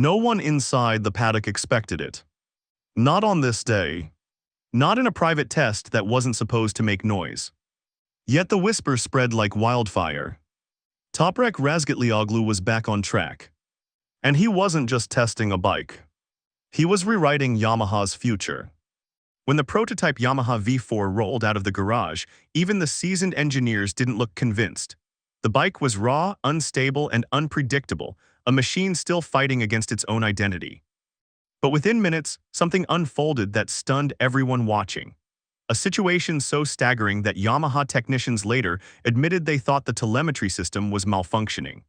No one inside the paddock expected it. Not on this day. Not in a private test that wasn't supposed to make noise. Yet the whisper spread like wildfire. Toprak Razgatlioglu was back on track. And he wasn't just testing a bike. He was rewriting Yamaha's future. When the prototype Yamaha V4 rolled out of the garage, even the seasoned engineers didn't look convinced. The bike was raw, unstable, and unpredictable, a machine still fighting against its own identity. But within minutes, something unfolded that stunned everyone watching. A situation so staggering that Yamaha technicians later admitted they thought the telemetry system was malfunctioning.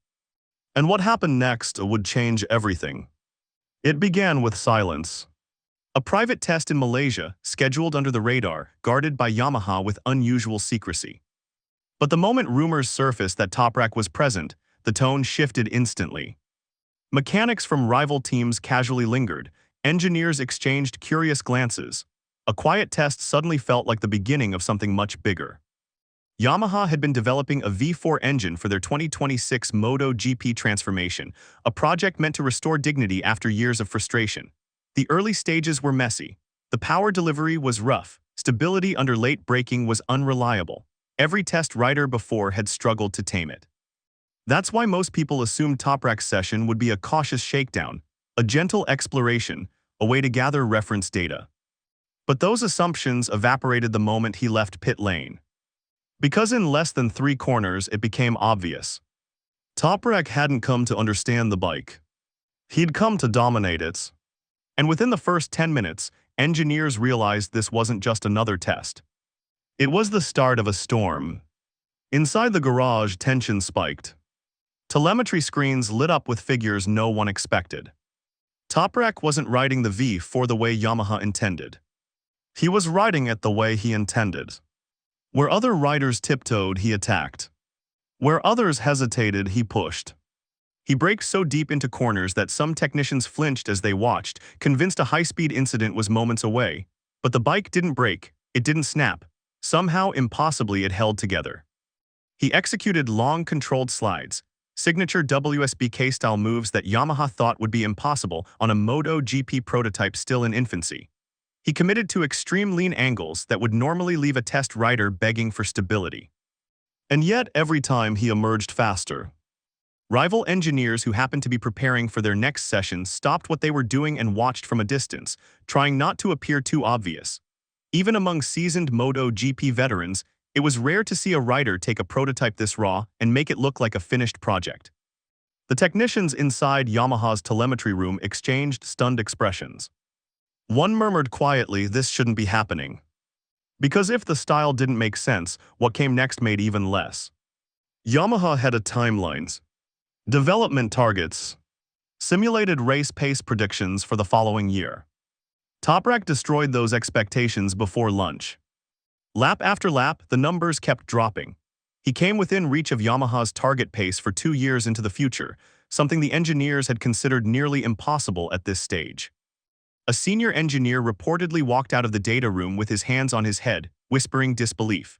And what happened next would change everything. It began with silence. A private test in Malaysia, scheduled under the radar, guarded by Yamaha with unusual secrecy. But the moment rumors surfaced that Toprak was present, the tone shifted instantly. Mechanics from rival teams casually lingered, engineers exchanged curious glances. A quiet test suddenly felt like the beginning of something much bigger. Yamaha had been developing a V4 engine for their 2026 MotoGP transformation, a project meant to restore dignity after years of frustration. The early stages were messy. The power delivery was rough. Stability under late braking was unreliable. Every test rider before had struggled to tame it. That's why most people assumed Toprak's session would be a cautious shakedown, a gentle exploration, a way to gather reference data. But those assumptions evaporated the moment he left pit lane. Because in less than 3 corners it became obvious. Toprak hadn't come to understand the bike. He'd come to dominate it. And within the first 10 minutes, engineers realized this wasn't just another test. It was the start of a storm. Inside the garage, tension spiked. Telemetry screens lit up with figures no one expected. Toprak wasn't riding the V4 the way Yamaha intended. He was riding it the way he intended. Where other riders tiptoed, he attacked. Where others hesitated, he pushed. He braked so deep into corners that some technicians flinched as they watched, convinced a high-speed incident was moments away. But the bike didn't break, it didn't snap. Somehow, impossibly, it held together. He executed long, controlled slides, signature WSBK-style moves that Yamaha thought would be impossible on a MotoGP prototype still in infancy. He committed to extreme lean angles that would normally leave a test rider begging for stability. And yet, every time he emerged faster. Rival engineers who happened to be preparing for their next session stopped what they were doing and watched from a distance, trying not to appear too obvious. Even among seasoned MotoGP veterans, it was rare to see a rider take a prototype this raw and make it look like a finished project. The technicians inside Yamaha's telemetry room exchanged stunned expressions. One murmured quietly, "This shouldn't be happening." Because if the style didn't make sense, what came next made even less. Yamaha had a timelines, development targets, simulated race pace predictions for the following year. Toprak destroyed those expectations before lunch. Lap after lap, the numbers kept dropping. He came within reach of Yamaha's target pace for 2 years into the future, something the engineers had considered nearly impossible at this stage. A senior engineer reportedly walked out of the data room with his hands on his head, whispering disbelief.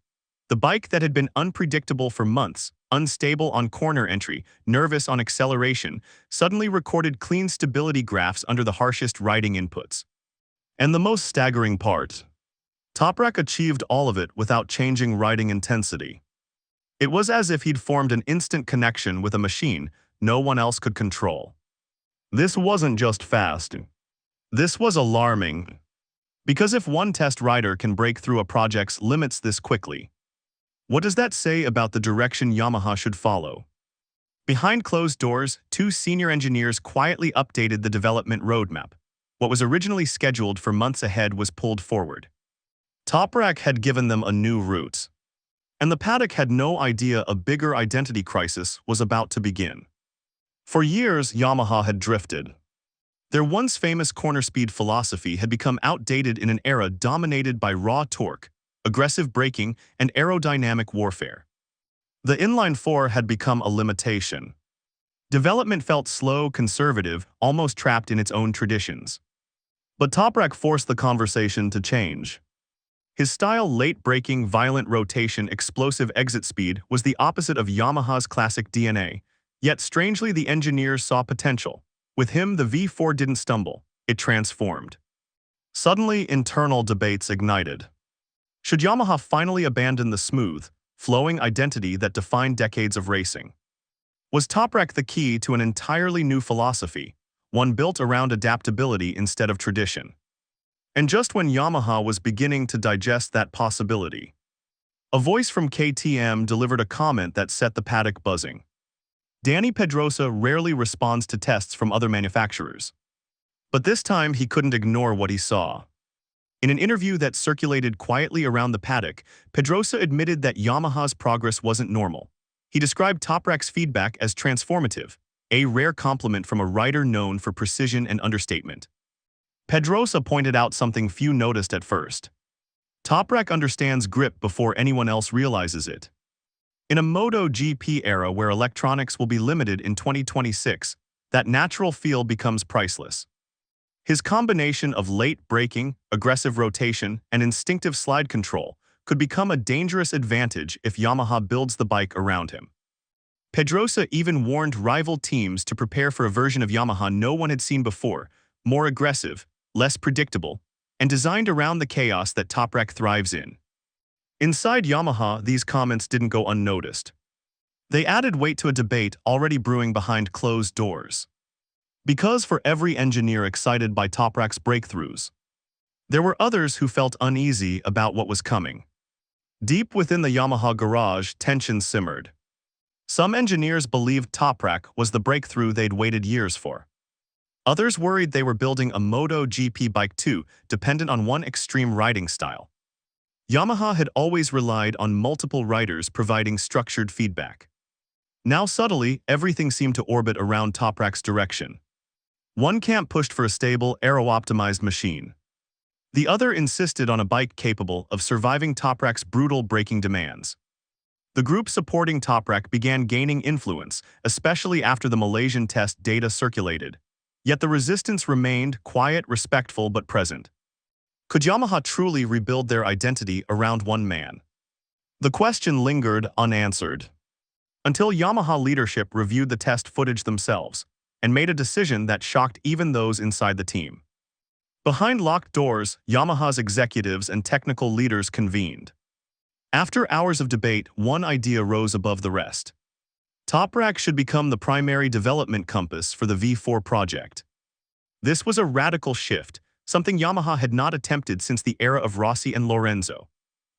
The bike that had been unpredictable for months, unstable on corner entry, nervous on acceleration, suddenly recorded clean stability graphs under the harshest riding inputs. And the most staggering part, Toprak achieved all of it without changing riding intensity. It was as if he'd formed an instant connection with a machine no one else could control. This wasn't just fast. This was alarming. Because if one test rider can break through a project's limits this quickly, what does that say about the direction Yamaha should follow? Behind closed doors, 2 senior engineers quietly updated the development roadmap. What was originally scheduled for months ahead was pulled forward. Toprak had given them a new route. And the paddock had no idea a bigger identity crisis was about to begin. For years, Yamaha had drifted. Their once famous corner speed philosophy had become outdated in an era dominated by raw torque, aggressive braking, and aerodynamic warfare. The inline 4 had become a limitation. Development felt slow, conservative, almost trapped in its own traditions. But Toprak forced the conversation to change. His style, late braking, violent rotation, explosive exit speed, was the opposite of Yamaha's classic DNA, yet strangely the engineers saw potential. With him, the V4 didn't stumble, it transformed. Suddenly, internal debates ignited. Should Yamaha finally abandon the smooth, flowing identity that defined decades of racing? Was Toprak the key to an entirely new philosophy, one built around adaptability instead of tradition? And just when Yamaha was beginning to digest that possibility, a voice from KTM delivered a comment that set the paddock buzzing. Dani Pedrosa rarely responds to tests from other manufacturers. But this time he couldn't ignore what he saw. In an interview that circulated quietly around the paddock, Pedrosa admitted that Yamaha's progress wasn't normal. He described Toprak's feedback as transformative, a rare compliment from a rider known for precision and understatement. Pedrosa pointed out something few noticed at first. Toprak understands grip before anyone else realizes it. In a MotoGP era where electronics will be limited in 2026, that natural feel becomes priceless. His combination of late braking, aggressive rotation, and instinctive slide control could become a dangerous advantage if Yamaha builds the bike around him. Pedrosa even warned rival teams to prepare for a version of Yamaha no one had seen before, more aggressive, less predictable, and designed around the chaos that Toprak thrives in. Inside Yamaha, these comments didn't go unnoticed. They added weight to a debate already brewing behind closed doors. Because for every engineer excited by Toprak's breakthroughs, there were others who felt uneasy about what was coming. Deep within the Yamaha garage, tension simmered. Some engineers believed Toprak was the breakthrough they'd waited years for. Others worried they were building a MotoGP bike too, dependent on one extreme riding style. Yamaha had always relied on multiple riders providing structured feedback. Now subtly, everything seemed to orbit around Toprak's direction. One camp pushed for a stable, aero-optimized machine. The other insisted on a bike capable of surviving Toprak's brutal braking demands. The group supporting Toprak began gaining influence, especially after the Malaysian test data circulated. Yet the resistance remained quiet, respectful, but present. Could Yamaha truly rebuild their identity around one man? The question lingered unanswered, until Yamaha leadership reviewed the test footage themselves and made a decision that shocked even those inside the team. Behind locked doors, Yamaha's executives and technical leaders convened. After hours of debate, one idea rose above the rest. Toprak should become the primary development compass for the V4 project. This was a radical shift, something Yamaha had not attempted since the era of Rossi and Lorenzo.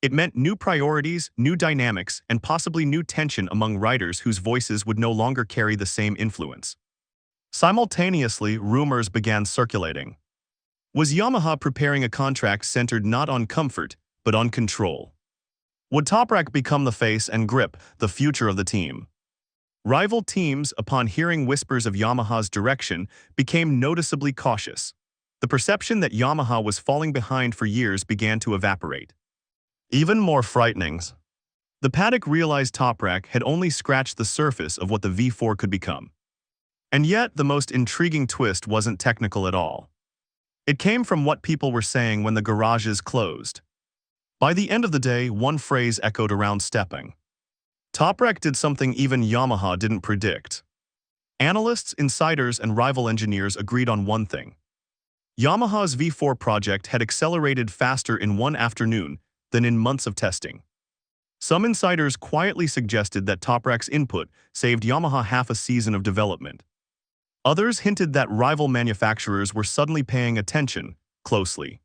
It meant new priorities, new dynamics, and possibly new tension among riders whose voices would no longer carry the same influence. Simultaneously, rumors began circulating. Was Yamaha preparing a contract centered not on comfort, but on control? Would Toprak become the face and grip, the future of the team? Rival teams, upon hearing whispers of Yamaha's direction, became noticeably cautious. The perception that Yamaha was falling behind for years began to evaporate. Even more frightening, the paddock realized Toprak had only scratched the surface of what the V4 could become. And yet, the most intriguing twist wasn't technical at all. It came from what people were saying when the garages closed. By the end of the day, one phrase echoed around stepping. Toprak did something even Yamaha didn't predict. Analysts, insiders, and rival engineers agreed on one thing. Yamaha's V4 project had accelerated faster in one afternoon than in months of testing. Some insiders quietly suggested that Toprak's input saved Yamaha half a season of development. Others hinted that rival manufacturers were suddenly paying attention closely.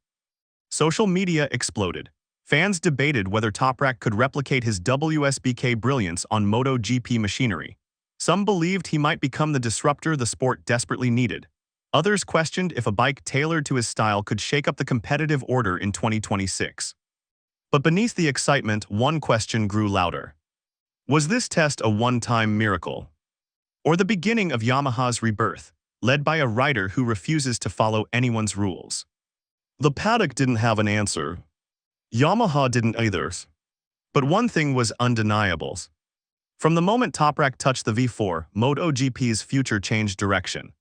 Social media exploded. Fans debated whether Toprak could replicate his WSBK brilliance on MotoGP machinery. Some believed he might become the disruptor the sport desperately needed. Others questioned if a bike tailored to his style could shake up the competitive order in 2026. But beneath the excitement, one question grew louder. Was this test a one-time miracle? Or the beginning of Yamaha's rebirth, led by a rider who refuses to follow anyone's rules? The paddock didn't have an answer. Yamaha didn't either. But one thing was undeniable. From the moment Toprak touched the V4, MotoGP's future changed direction.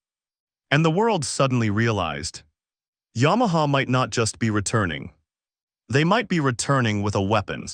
And the world suddenly realized Yamaha might not just be returning. They might be returning with a weapon.